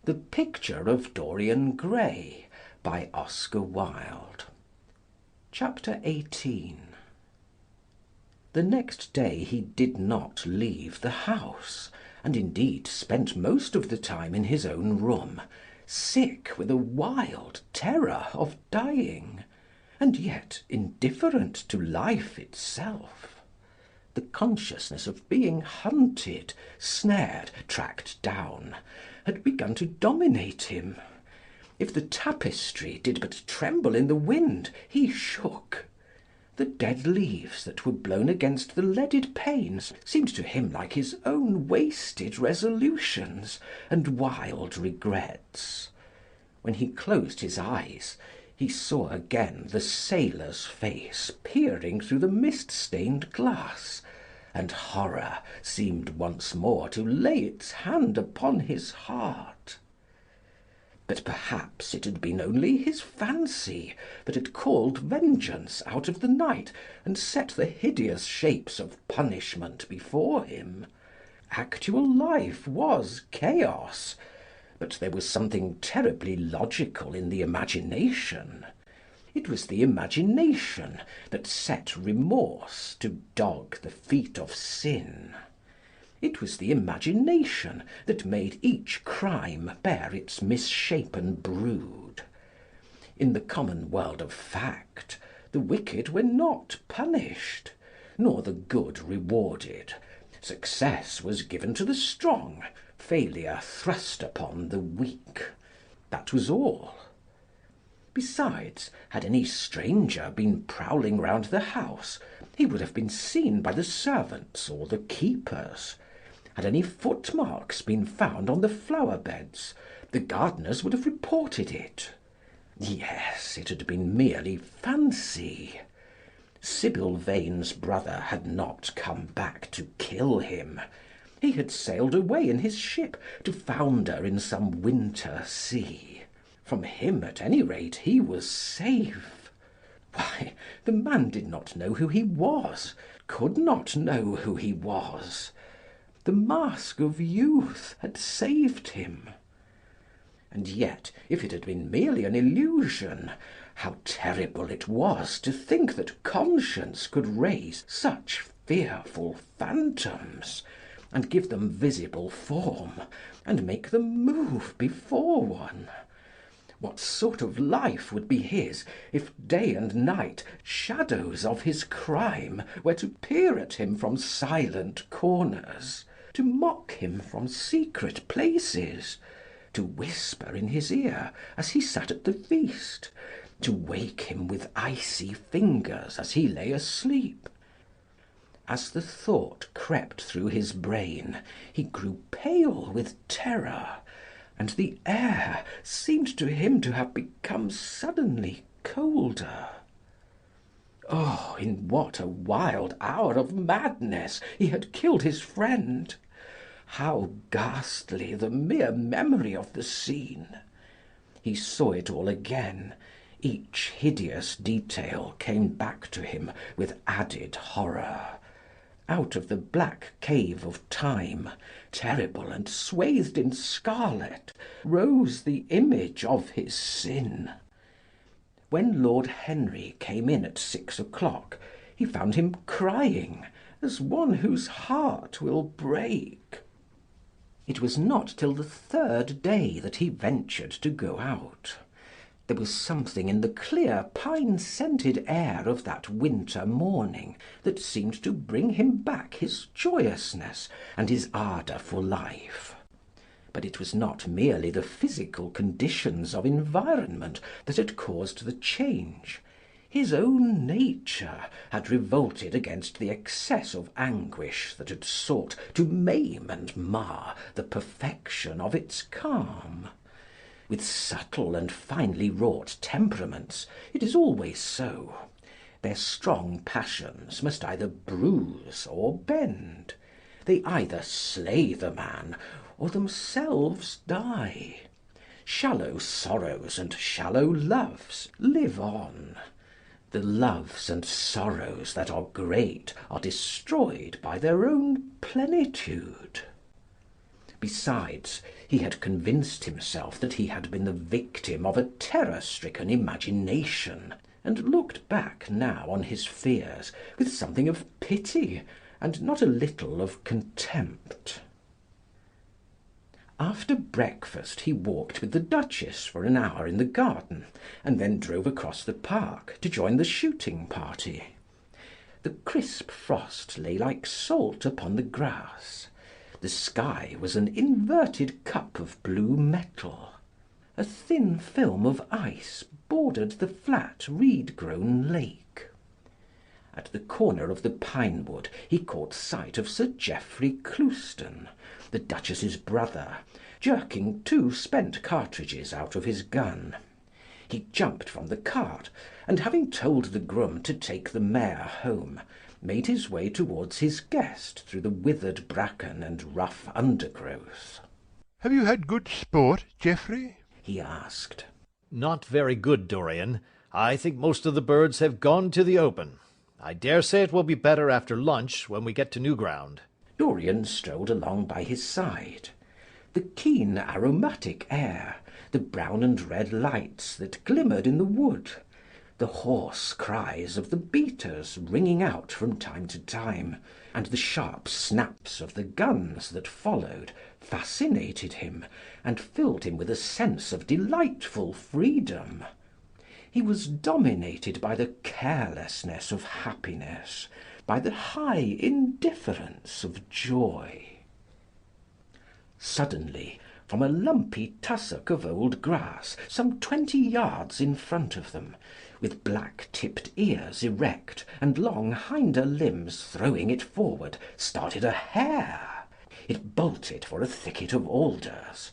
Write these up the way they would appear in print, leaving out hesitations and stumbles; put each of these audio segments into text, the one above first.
The Picture of Dorian Gray by Oscar Wilde. Chapter 18. The next day he did not leave the house, and indeed spent most of the time in his own room, sick with a wild terror of dying, and yet indifferent to life itself. The consciousness of being hunted, snared, tracked down, had begun to dominate him. If the tapestry did but tremble in the wind, he shook. The dead leaves that were blown against the leaded panes seemed to him like his own wasted resolutions and wild regrets. When he closed his eyes, he saw again the sailor's face peering through the mist-stained glass, and horror seemed once more to lay its hand upon his heart. But perhaps it had been only his fancy that had called vengeance out of the night and set the hideous shapes of punishment before him. Actual life was chaos, but there was something terribly logical in the imagination. It was the imagination that set remorse to dog the feet of sin. It was the imagination that made each crime bear its misshapen brood. In the common world of fact, the wicked were not punished, nor the good rewarded. Success was given to the strong, failure thrust upon the weak. That was all. Besides, had any stranger been prowling round the house, he would have been seen by the servants or the keepers. Had any footmarks been found on the flower beds, the gardeners would have reported it. Yes, it had been merely fancy. Sybil Vane's brother had not come back to kill him. He had sailed away in his ship to founder in some winter sea. From him, at any rate, he was safe. Why, the man did not know who he was, could not know who he was. The mask of youth had saved him. And yet, if it had been merely an illusion, how terrible it was to think that conscience could raise such fearful phantoms, and give them visible form, and make them move before one. What sort of life would be his if day and night shadows of his crime were to peer at him from silent corners, to mock him from secret places, to whisper in his ear as he sat at the feast, to wake him with icy fingers as he lay asleep? As the thought crept through his brain, he grew pale with terror, and the air seemed to him to have become suddenly colder. Oh, in what a wild hour of madness he had killed his friend! How ghastly the mere memory of the scene! He saw it all again. Each hideous detail came back to him with added horror. Out of the black cave of time, terrible and swathed in scarlet, rose the image of his sin. When Lord Henry came in at 6 o'clock, he found him crying, as one whose heart will break. It was not till the third day that he ventured to go out. There was something in the clear, pine-scented air of that winter morning that seemed to bring him back his joyousness and his ardour for life. But it was not merely the physical conditions of environment that had caused the change. His own nature had revolted against the excess of anguish that had sought to maim and mar the perfection of its calm. With subtle and finely wrought temperaments it is always so. Their strong passions must either bruise or bend. They either slay the man, or themselves die. Shallow sorrows and shallow loves live on. The loves and sorrows that are great are destroyed by their own plenitude. Besides, he had convinced himself that he had been the victim of a terror-stricken imagination, and looked back now on his fears with something of pity and not a little of contempt. After breakfast he walked with the Duchess for an hour in the garden, and then drove across the park to join the shooting party. The crisp frost lay like salt upon the grass. The sky was an inverted cup of blue metal. A thin film of ice bordered the flat reed-grown lake. At the corner of the pine wood he caught sight of Sir Geoffrey Clouston, the Duchess's brother, jerking 2 spent cartridges out of his gun. He jumped from the cart, and having told the groom to take the mare home, made his way towards his guest through the withered bracken and rough undergrowth. "Have you had good sport, Geoffrey?" he asked. "Not very good, Dorian. I think most of the birds have gone to the open. I dare say it will be better after lunch, when we get to new ground." Dorian strolled along by his side. The keen aromatic air, the brown and red lights that glimmered in the wood, the hoarse cries of the beaters ringing out from time to time, and the sharp snaps of the guns that followed, fascinated him, and filled him with a sense of delightful freedom. He was dominated by the carelessness of happiness, by the high indifference of joy. Suddenly, from a lumpy tussock of old grass, some 20 yards in front of them, with black-tipped ears erect and long hinder limbs throwing it forward, started a hare. It bolted for a thicket of alders.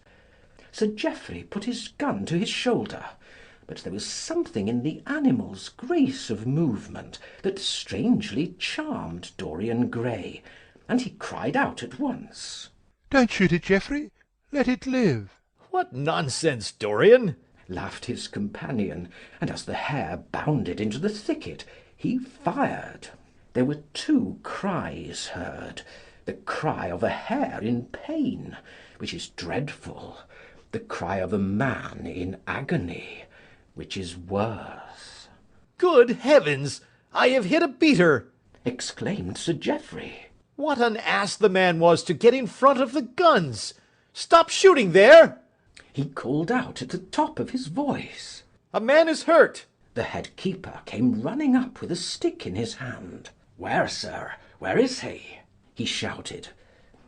Sir Geoffrey put his gun to his shoulder, but there was something in the animal's grace of movement that strangely charmed Dorian Gray, and he cried out at once. "Don't shoot it, Geoffrey. Let it live." "What nonsense, Dorian!" laughed his companion, and as the hare bounded into the thicket, he fired. There were 2 cries heard, the cry of a hare in pain, which is dreadful, the cry of a man in agony, which is worse. "Good heavens! I have hit a beater!" exclaimed Sir Geoffrey. "What an ass the man was to get in front of the guns! Stop shooting there!" He called out at the top of his voice. "A man is hurt!" The head keeper came running up with a stick in his hand. "Where, sir? Where is he?" he shouted.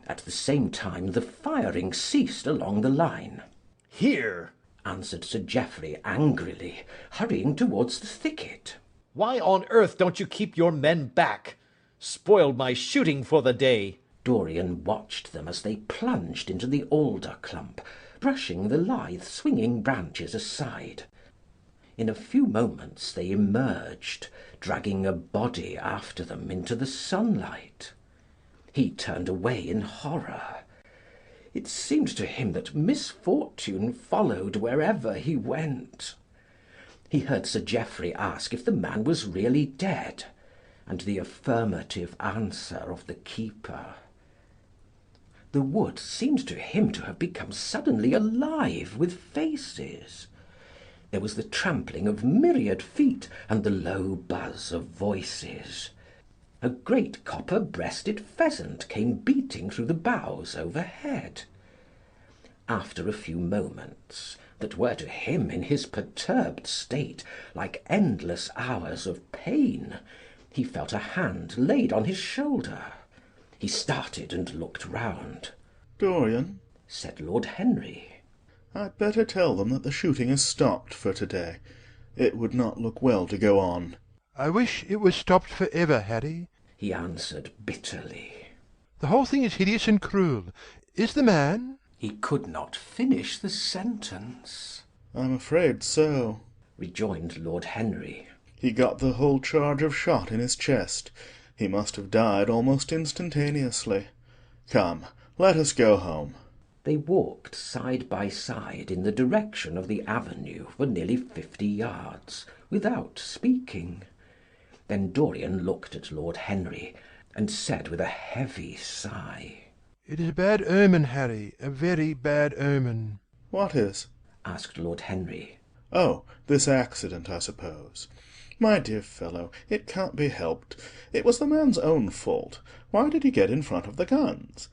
At the same time the firing ceased along the line. "Here!" answered Sir Geoffrey angrily, hurrying towards the thicket. "Why on earth don't you keep your men back? Spoiled my shooting for the day." Dorian watched them as they plunged into the alder clump, brushing the lithe swinging branches aside. In a few moments they emerged, dragging a body after them into the sunlight. He turned away in horror. It seemed to him that misfortune followed wherever he went. He heard Sir Geoffrey ask if the man was really dead, and the affirmative answer of the keeper. The wood seemed to him to have become suddenly alive with faces. There was the trampling of myriad feet and the low buzz of voices. A great copper-breasted pheasant came beating through the boughs overhead. After a few moments, that were to him in his perturbed state like endless hours of pain, he felt a hand laid on his shoulder. He started and looked round. "Dorian," said Lord Henry. "I'd better tell them that the shooting is stopped for to-day. It would not look well to go on." "I wish it was stopped for ever, Harry," he answered bitterly. "The whole thing is hideous and cruel. Is the man—" He could not finish the sentence. "I'm afraid so," rejoined Lord Henry. "He got the whole charge of shot in his chest. He must have died almost instantaneously. Come, let us go home." They walked side by side in the direction of the avenue for nearly 50 yards, without speaking. Then Dorian looked at Lord Henry, and said with a heavy sigh, It is a bad omen, Harry, a very bad omen. What is? asked Lord Henry. Oh, this accident, I suppose. My dear fellow, it can't be helped. It was the man's own fault. Why did he get in front of the guns?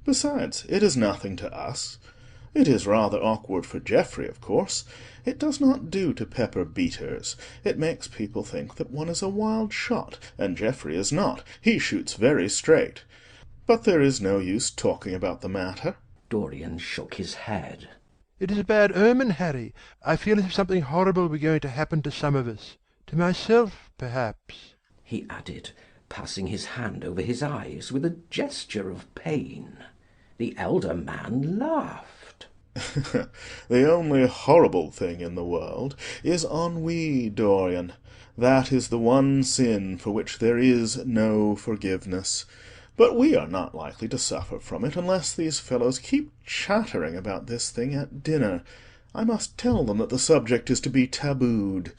Besides, it is nothing to us. It is rather awkward for Geoffrey, of course. It does not do to pepper beaters. It makes people think that one is a wild shot, and Geoffrey is not. He shoots very straight. But there is no use talking about the matter. Dorian shook his head. It is a bad omen, Harry. I feel as if something horrible were going to happen to some of us. To myself, perhaps, he added, passing his hand over his eyes with a gesture of pain. The elder man laughed. The only horrible thing in the world is ennui, Dorian. That is the one sin for which there is no forgiveness. But we are not likely to suffer from it unless these fellows keep chattering about this thing at dinner. I must tell them that the subject is to be tabooed.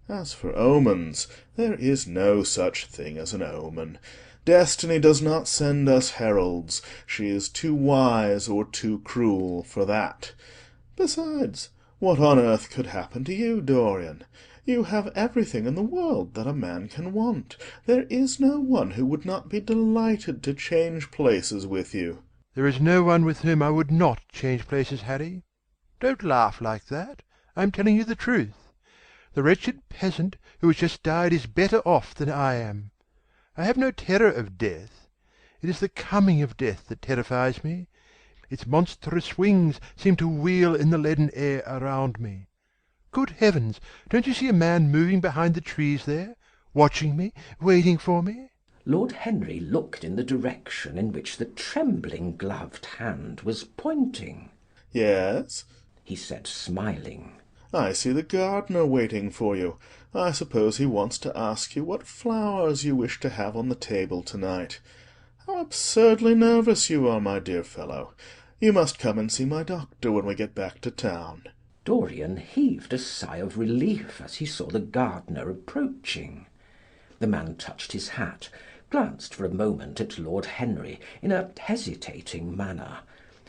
As for omens, there is no such thing as an omen. Destiny does not send us heralds. She is too wise or too cruel for that. Besides, what on earth could happen to you, Dorian? You have everything in the world that a man can want. There is no one who would not be delighted to change places with you. There is no one with whom I would not change places, Harry. Don't laugh like that. I am telling you the truth. The wretched peasant who has just died is better off than I am. I have no terror of death. It is the coming of death that terrifies me. Its monstrous wings seem to wheel in the leaden air around me. Good heavens, don't you see a man moving behind the trees there, watching me, waiting for me? Lord Henry looked in the direction in which the trembling gloved hand was pointing. Yes? He said, smiling. I see the gardener waiting for you. I suppose he wants to ask you what flowers you wish to have on the table tonight. How absurdly nervous you are, my dear fellow. You must come and see my doctor when we get back to town. Dorian heaved a sigh of relief as he saw the gardener approaching. The man touched his hat, glanced for a moment at Lord Henry in a hesitating manner,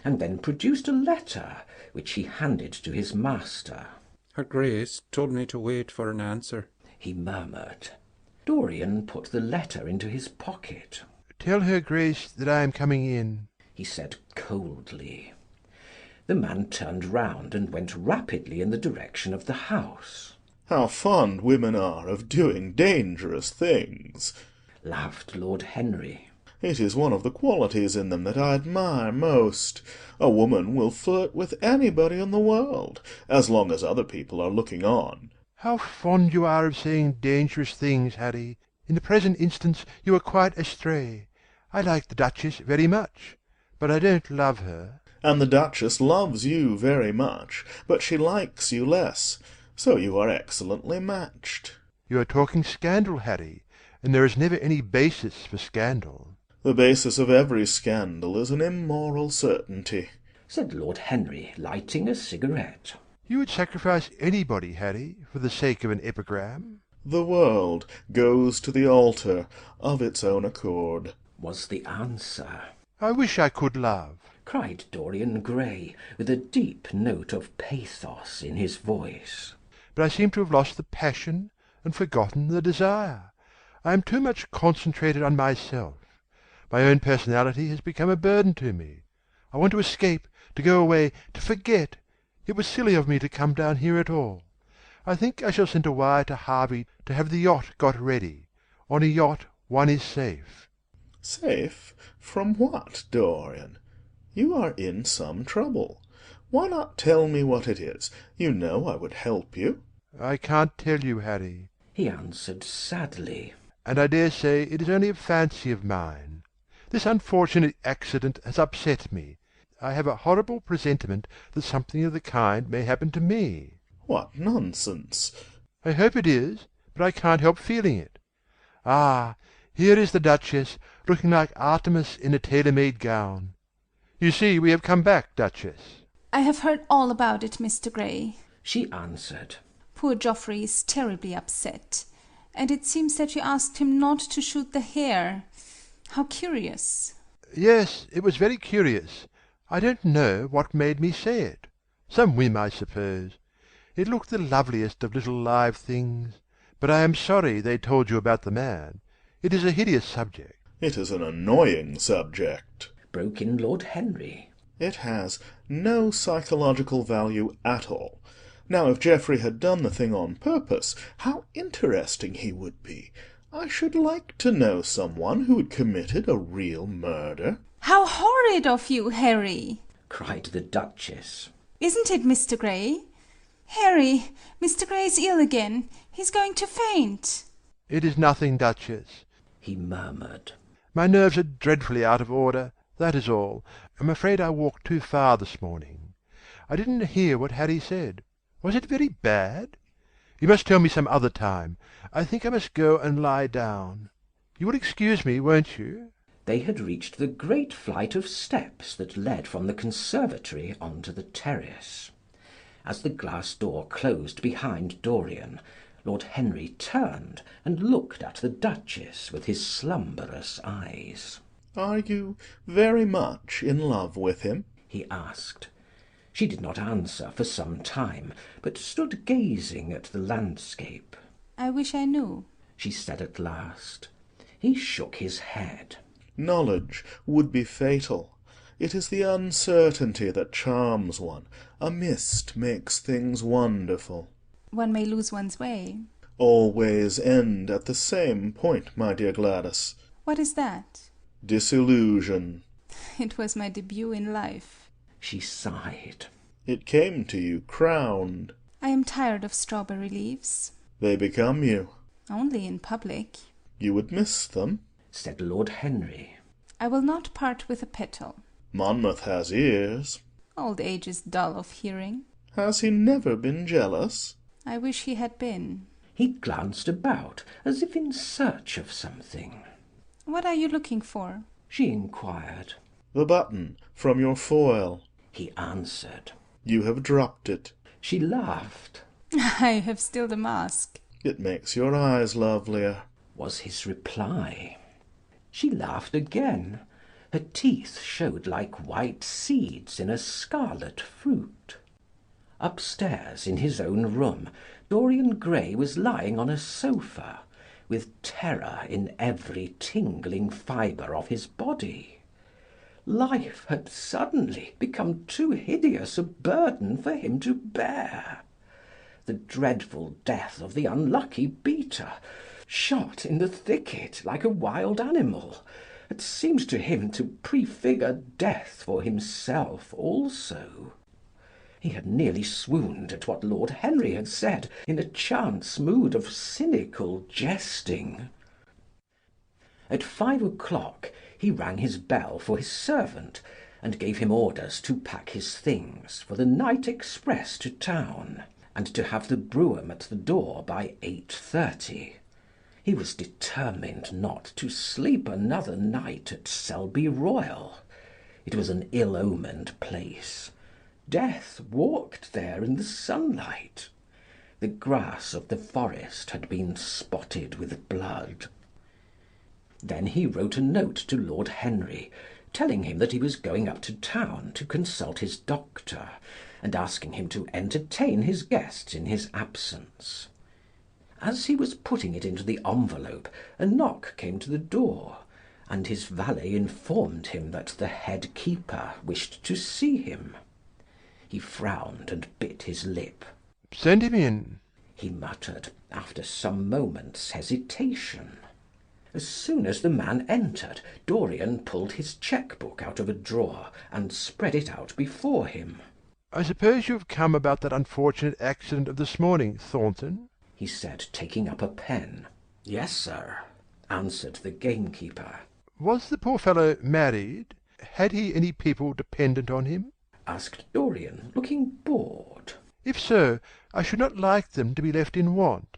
and then produced a letter, which he handed to his master. Her Grace told me to wait for an answer, he murmured. Dorian put the letter into his pocket. Tell her Grace that I am coming in, he said coldly. The man turned round and went rapidly in the direction of the house. How fond women are of doing dangerous things, laughed Lord Henry. It is one of the qualities in them that I admire most. A woman will flirt with anybody in the world, as long as other people are looking on. How fond you are of saying dangerous things, Harry. In the present instance you are quite astray. I like the Duchess very much, but I don't love her. And the Duchess loves you very much, but she likes you less. So you are excellently matched. You are talking scandal, Harry, and there is never any basis for scandal. The basis of every scandal is an immoral certainty, said Lord Henry, lighting a cigarette. You would sacrifice anybody, Harry, for the sake of an epigram? The world goes to the altar of its own accord, was the answer. I wish I could love, cried Dorian Gray, with a deep note of pathos in his voice. But I seem to have lost the passion and forgotten the desire. I am too much concentrated on myself. My own personality has become a burden to me. I want to escape, to go away, to forget. It was silly of me to come down here at all. I think I shall send a wire to Harvey to have the yacht got ready. On a yacht one is safe. Safe? From what, Dorian? You are in some trouble. Why not tell me what it is? You know I would help you. I can't tell you, Harry, he answered sadly. And I dare say it is only a fancy of mine. This unfortunate accident has upset me. I have a horrible presentiment that something of the kind may happen to me. What nonsense! I hope it is, but I can't help feeling it. Ah, here is the Duchess, looking like Artemis in a tailor-made gown. You see, we have come back, Duchess. I have heard all about it, Mr. Gray, she answered. Poor Geoffrey is terribly upset, and it seems that you asked him not to shoot the hare. How curious. Yes, it was very curious. I don't know what made me say it. Some whim, I suppose. It looked the loveliest of little live things. But I am sorry they told you about the man. It is a hideous subject. It is an annoying subject. broke in Lord Henry. It has no psychological value at all. Now, if Geoffrey had done the thing on purpose, how interesting he would be. I should like to know someone who had committed a real murder. How horrid of you, Harry! cried the Duchess. Isn't it, Mr. Gray? Harry, Mr. Gray's ill again. He's going to faint. It is nothing, Duchess. He murmured. My nerves are dreadfully out of order, that is all. I'm afraid I walked too far this morning. I didn't hear what Harry said. Was it very bad? You must tell me some other time. I think I must go and lie down. You will excuse me, won't you? They had reached the great flight of steps that led from the conservatory on to the terrace. As the glass door closed behind Dorian, Lord Henry turned and looked at the Duchess with his slumberous eyes. Are you very much in love with him? He asked. She did not answer for some time, but stood gazing at the landscape. I wish I knew, she said at last. He shook his head. Knowledge would be fatal. It is the uncertainty that charms one. A mist makes things wonderful. One may lose one's way. All ways end at the same point, my dear Gladys. What is that? Disillusion. It was my debut in life. She sighed. It came to you crowned. I am tired of strawberry leaves. They become you. Only in public. You would miss them, said Lord Henry. I will not part with a petal. Monmouth has ears. Old age is dull of hearing. Has he never been jealous? I wish he had been. He glanced about, as if in search of something. What are you looking for? She inquired. The button from your foil. He answered. You have dropped it. She laughed. I have still the mask. It makes your eyes lovelier, was his reply. She laughed again. Her teeth showed like white seeds in a scarlet fruit. Upstairs in his own room, Dorian Gray was lying on a sofa, with terror in every tingling fibre of his body. Life had suddenly become too hideous a burden for him to bear. The dreadful death of the unlucky beater, shot in the thicket like a wild animal, had seemed to him to prefigure death for himself also. He had nearly swooned at what Lord Henry had said in a chance mood of cynical jesting. At 5 o'clock he rang his bell for his servant, and gave him orders to pack his things for the night express to town, and to have the brougham at the door by 8:30. He was determined not to sleep another night at Selby Royal. It was an ill-omened place. Death walked there in the sunlight. The grass of the forest had been spotted with blood. Then he wrote a note to Lord Henry, telling him that he was going up to town to consult his doctor, and asking him to entertain his guests in his absence. As he was putting it into the envelope, a knock came to the door, and his valet informed him that the head keeper wished to see him. He frowned and bit his lip. "Send him in," he muttered, after some moments' hesitation. As soon as the man entered, Dorian pulled his cheque-book out of a drawer and spread it out before him. "I suppose you have come about that unfortunate accident of this morning, Thornton?" he said, taking up a pen. "Yes, sir," answered the gamekeeper. "Was the poor fellow married? Had he any people dependent on him?" asked Dorian, looking bored. "If so, I should not like them to be left in want,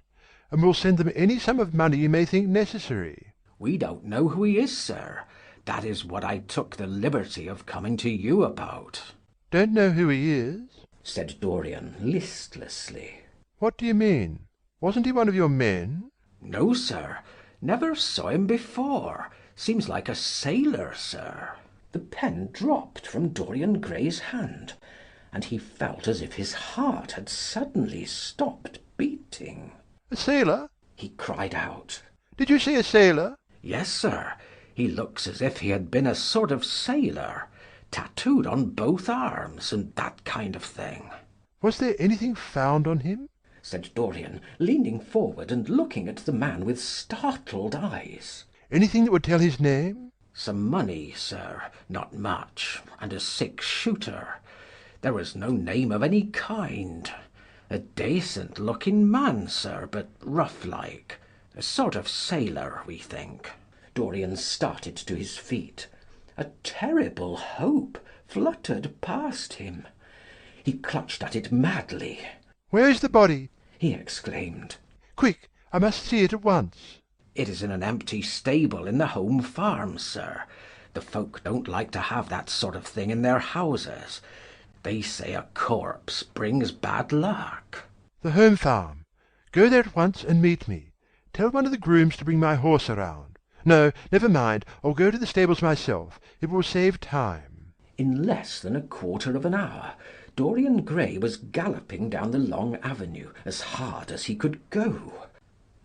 and will send them any sum of money you may think necessary." "We don't know who he is, sir. That is what I took the liberty of coming to you about." "Don't know who he is?" said Dorian listlessly. "What do you mean? Wasn't he one of your men?" "No, sir. Never saw him before. Seems like a sailor, sir." The pen dropped from Dorian Gray's hand, and he felt as if his heart had suddenly stopped beating. A sailor? He cried out. Did you see a sailor? Yes, sir. He looks as if he had been a sort of sailor, tattooed on both arms, and that kind of thing. Was there anything found on him? Said Dorian, leaning forward and looking at the man with startled eyes. Anything that would tell his name? Some money, sir, not much, and a 6-shooter. There was no name of any kind. A decent-looking man, sir, but rough-like. A sort of sailor, we think. Dorian started to his feet. A terrible hope fluttered past him. He clutched at it madly. Where is the body? He exclaimed. Quick, I must see it at once. It is in an empty stable in the home farm, sir. The folk don't like to have that sort of thing in their houses. They say a corpse brings bad luck. The home farm. Go there at once and meet me. Tell one of the grooms to bring my horse around. No, never mind. I'll go to the stables myself. It will save time. In less than a quarter of an hour, Dorian Gray was galloping down the long avenue as hard as he could go.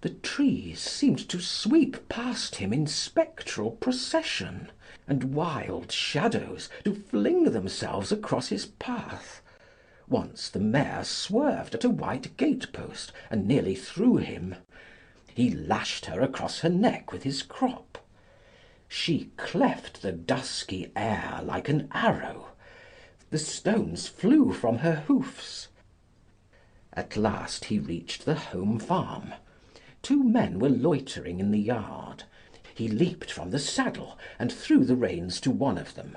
The trees seemed to sweep past him in spectral procession, and wild shadows to fling themselves across his path. Once the mare swerved at a white gate-post and nearly threw him. He lashed her across her neck with his crop. She cleft the dusky air like an arrow. The stones flew from her hoofs. At last he reached the home farm. 2 men were loitering in the yard. He leaped from the saddle and threw the reins to one of them.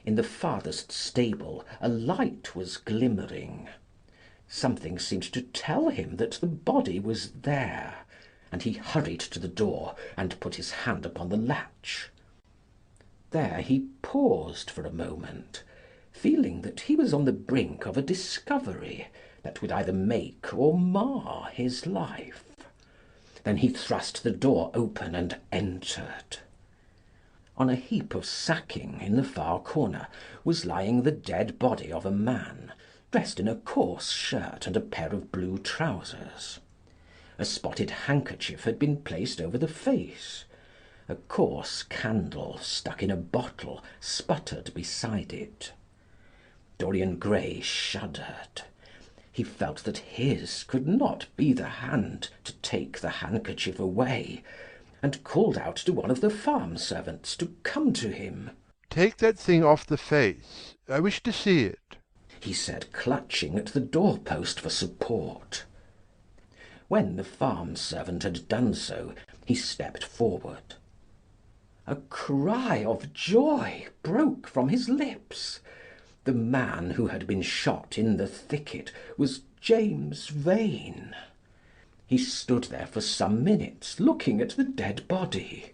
In the farthest stable a light was glimmering. Something seemed to tell him that the body was there, and he hurried to the door and put his hand upon the latch. There he paused for a moment, feeling that he was on the brink of a discovery that would either make or mar his life. Then he thrust the door open and entered. On a heap of sacking in the far corner was lying the dead body of a man, dressed in a coarse shirt and a pair of blue trousers. A spotted handkerchief had been placed over the face. A coarse candle stuck in a bottle sputtered beside it. Dorian Gray shuddered. He felt that his could not be the hand to take the handkerchief away, and called out to one of the farm servants to come to him. Take that thing off the face. I wish to see it, he said, clutching at the doorpost for support. When the farm servant had done so, he stepped forward. A cry of joy broke from his lips. The man who had been shot in the thicket was James Vane. He stood there for some minutes looking at the dead body.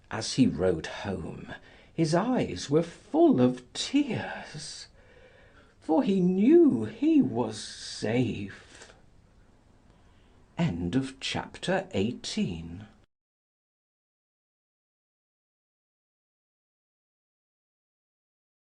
As he rode home, his eyes were full of tears, for he knew he was safe. End of chapter 18.